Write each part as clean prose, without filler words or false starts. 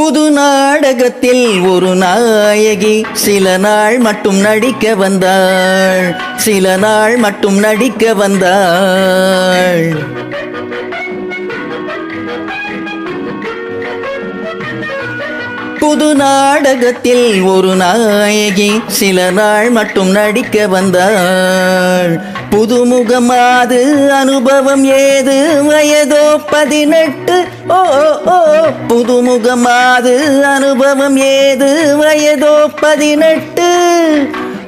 புது நாடகத்தில் ஒரு நாயகி சில நாள் மட்டும் நடிக்க வந்தாள், சில நாள் மட்டும் நடிக்க வந்தாள். புது நாடகத்தில் ஒரு நாயகி சில நாள் மட்டும் நடிக்க வந்தாள். புதுமுகமாது அனுபவம் ஏது, வயதோ 18. ஓ ஓ புதுமுகமாது அனுபவம் ஏது, வயதோ 18.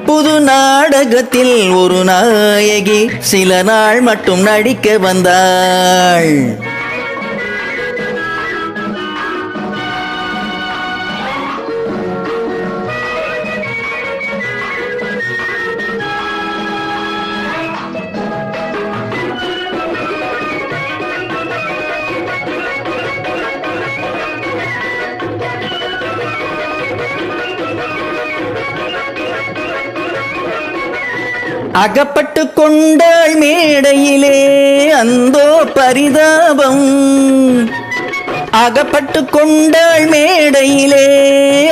புது நாடகத்தில் ஒரு நாயகி சில நாள் மட்டும் நடிக்க வந்தாள். அகப்பட்டு கொண்டாள் மேடையிலே அந்தோ பரிதாபம், அகப்பட்டு கொண்டாள் மேடையிலே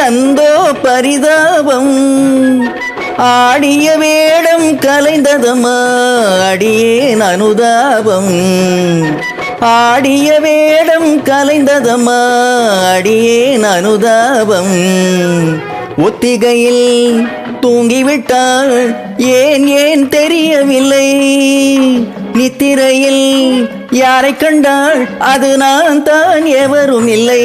அந்தோ பரிதாபம். ஆடிய வேடம் கலைந்ததம்மா அடியேன் அனுதாபம், ஆடிய வேடம் கலைந்ததம்மா அடியேன் அனுதாபம். ஒத்திகையில் தூங்கிவிட்டாள் ஏன் ஏன் தெரியவில்லை, நித்திரையில் யாரை கண்டாள் அது நான் தான் எவரும் இல்லை.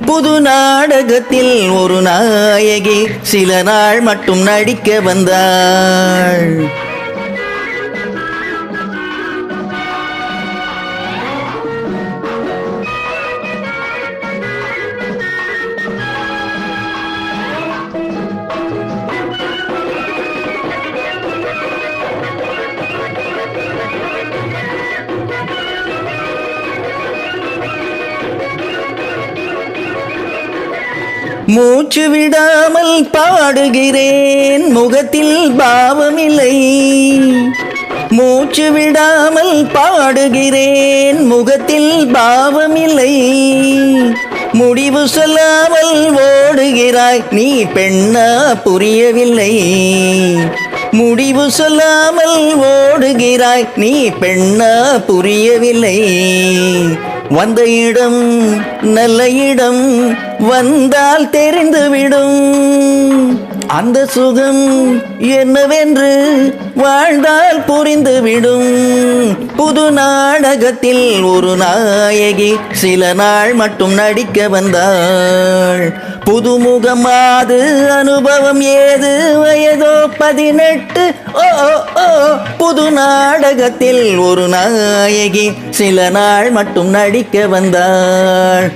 புது நாடகத்தில் ஒரு நாயகி சில நாள் மட்டும் நடிக்க வந்தாள். மூச்சு விடாமல் பாடுகிறேன் முகத்தில் பாவமில்லை, மூச்சு விடாமல் பாடுகிறேன் முகத்தில் பாவமில்லை. முடிவு சொல்லாமல் ஓடுகிறாய் நீ பெண்ணா புரியவில்லை, முடிவு சொல்லாமல் ஓடுகிறாய் நீ பெண்ணா புரியவில்லை. வந்த இடம் நல்ல இடம் வந்தால் தெரிந்துவிடும், அந்த சுகம் என்னவென்று வாழ்ந்தால் புரிந்துவிடும். புது நாடகத்தில் ஒரு நாயகி சில நாள் மட்டும் நடிக்க வந்தாள். புதுமுகமாது அனுபவம் ஏது, வயதோ 18. ஓ ஓ புது நாடகத்தில் ஒரு நாயகி சில நாள் மட்டும் நடிக்க வந்தாள்.